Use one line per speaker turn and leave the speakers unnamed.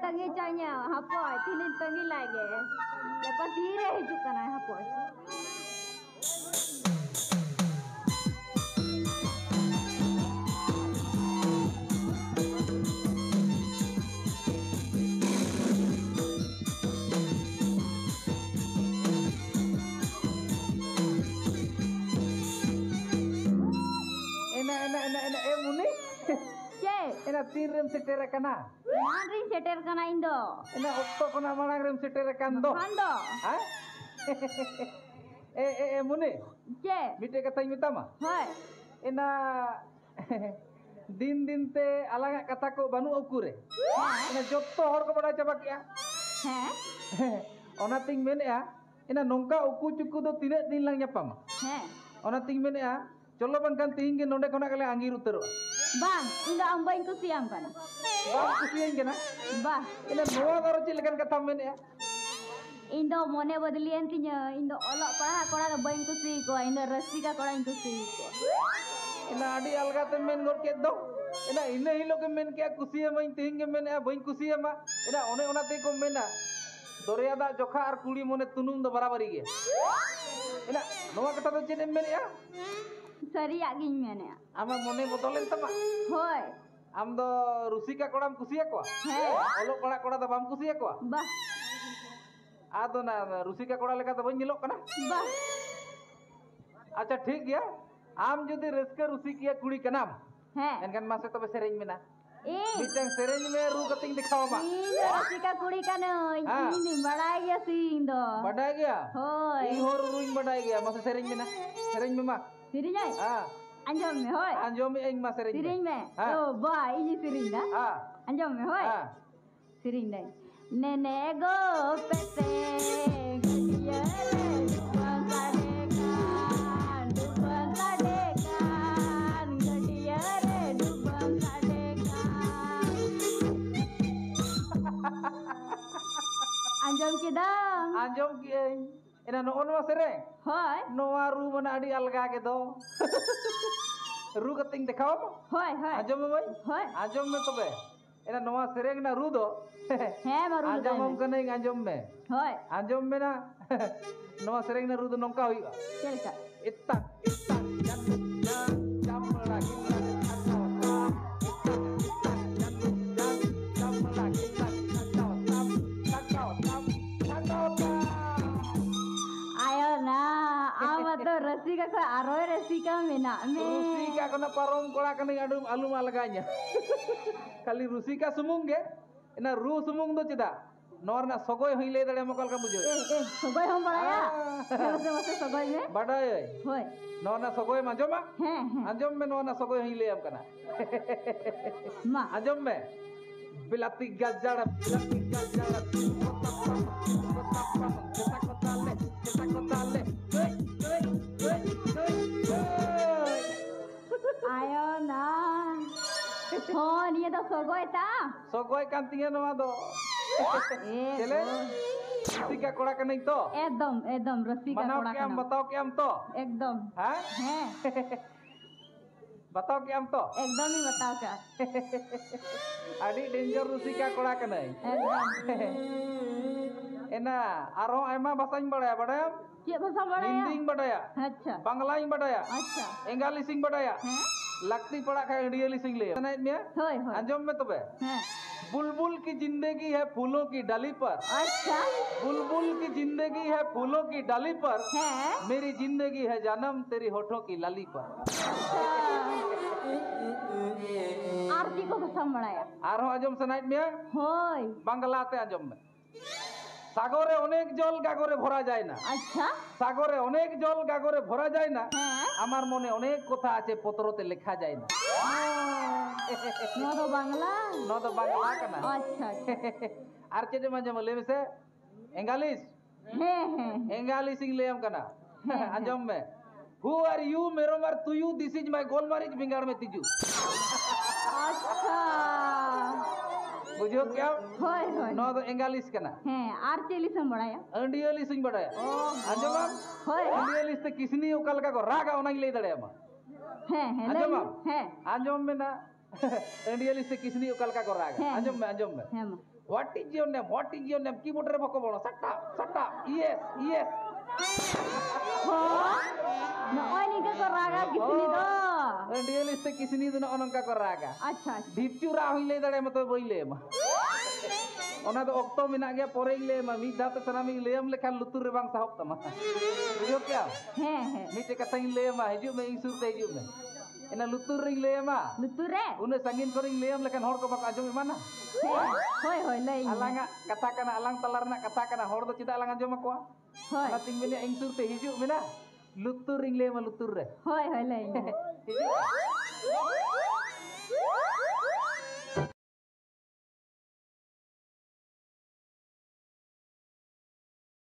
तंगी चाहिए हापोय तीन तंगी लागे लेपा धीरे हिजू कना हापोय
एना मुनी
चे
एना तीन रेम सेटेर कना
मान ring setter kana indo
एना ओक्तो कोना मांग रेम सेटेर कान दो
kando
हां ए मुनी
चे
मिटे कथा मितामा
होय
एना दिन दिन ते अलग कथा को बानु उकुरे एना जत्तो हर को बड़ा चाबा किया
हैं
ओना तिंग मेनेआ एना नोंका उकु चुकु दो तिने दिन lang nyapama
हैं
ओना तिंग मेनेआ चलो बंकन तीन के नोंडे कोना कले आंगीर उतरो
bang inda ambain ko siyam kana
बाप कुसियन केना
bah
एना नोवा दारो ची लेकन कथा मेनेआ
indo mone badlian tinya indo olok paha kora do bain ko si ko indo rasika kora indo si ko
एना आडी अलगा ते मेन गोर के दो एना इने हिलो के मेन के कुसिया मई तीन के मेनेआ बई कुसिया मा एना ओने ओना ते को मेना दरिया दा जोखा और कुड़ी मोने तुनुम दो बराबरी गे एना नोवा कथा दो चेने मेनेआ
sariak giñ mene
आमा मोने बदलेन तमा
hoy
आम दो रुसिका कोड़ाम कुसिया को
हैं
ओलो कोड़ा कोड़ा दा बाम कुसिया को
bah
आदो ना रुसिका कोड़ा लेका तो बई निलो कना
bah
अच्छा ठीक गया आम जुदी रस्के रुसिकिया कुड़ी कनाम
हैं
एनकन मासे तबे सेरेंज मेना
eh
मिटंग सेरेंज में रू कतिंग दिखाओ मा
indo rasika kuri kana ini badai ya si indo
बढ़ाई गया
hoy
ई होर रूइन बढ़ाई गया मासे सेरेंज मेना सेरेंज में मा
siri nyai
हां
anjom me hoy
आंजो में एंग मा सेरेंज
siri me
Ah.
oh bah ini siri dah
हां
anjom me hoy
हां
siri dai nene go pete gadiya re dupang sadekan gadiya re dupang sadekan anjom kidang
आंजोम की एना no no सेरेंग
hoy
नोवा रू मना आडी अलगा के दो रू कतिंग दिखाओ मा
hoy hoy
आंजो में भाई
hoy
आंजो में तबे एना नोवा सेरेंग ना रू दो
he baru
आंजो हम कने आंजो में
hoy
आंजोम में ना नोवा सेरेंग ना रू दो नोंका हुईगा
celka
इत्तक इत्तक जन्नत जम लगी
ayo na ama to rasika ko aroy rasika mena me
रुसिका कना परम कोड़ा कने आडुम आलू मा लगाnya खाली रुसिका सुमुंग गे एना रू सुमुंग दो चिदा नोर ना सगोय हई ले दड़े मकल का बुझो
sogoy hom baraya mase sogoy me
बडाय
hoy
नोर ना सगोय माजोमा
he
आंजोम में नोर ना सगोय हई ले am कना
ma
आंजोम में बिलाती गजड़
ayo na ho niya to sogoy ta
सगोय कांतिया नोवा दो चले रुसिका कोड़ा कने तो
एकदम rasika
मनाओ
koda
क्या हम
kana
बताओ क्या हम तो
एकदम
हैं
he
बताओ क्या हम तो
एकदम ही बताओ का
आडी डेंजर रुसिका कोड़ा कने
एकदम
एना आरो आयमा भाषाñ बड़ाया बड़ाया
चे भाषा baraya
हिंदी बड़ाया
अच्छा
बांग्लाኝ बड़ाया
अच्छा
एंगाली सिंह बड़ाया
हैं
लगती पड़ा खा इंडियली सिंह ले सनाई में
होय होय
अंजम में तबे
हैं
बुलबुल की जिंदगी है फूलों की डाली पर
अच्छा
बुलबुल की जिंदगी है फूलों की डाली पर
हैं
मेरी जिंदगी है जन्म तेरी होठों की लाली पर
आरती को भाषा baraya
आरो अंजम सनाई में
होय
बांग्ला ते अंजम में सागरे अनेक जल गागरे भरा যায় না
अच्छा
সাগরে অনেক জল গাগরে ভরা যায় না
हैं
আমার মনে অনেক কথা আছে পত্রতে লেখা যায় না
नो तो बांग्ला
ন তো বাংলা কানা
अच्छा
Ar cede macam le mese Engalis Engalis ing le am kana anjom me Who are you meromar tuyu this is my golmarij bingar me tiju
अच्छा
बुझो क्या
होय होय
नो तो Engalis kana
आर चेली सम बड़ाया
अंडियलिस ing badaya anjom am
होय
अंडियलिस te kisni ukal ka ko raga onang le dare ma anjom am anjom me na अंडियलिस te kisni ukal ka ko raga anjom me What is your name? What is your name? Keyboard re bako bono. Sata. Yes.
ना ओनी का को रागा किसनी दो
Andialis te kisni do na onong ka ko raga.
अच्छा
Dipchu ra hoile dare ma to boile ma. Ona do okto mena ge pore le ma mi dat sanami leam lekhan lutur re bang sahop tama. Bujo kya? Mi te kata le ma hiju me insur te hiju me. Ena lutur ring le ma.
लुतुर रे
Une sangin koring leam lekhan hor ko bak ajong mana.
होय लई
Alanga katakan alang talarna katakan hor do cita alang ajong ko.
होय
Nating mena insur te hiju mena. Lutur ring le ma lutur re.
होय लई
Hiju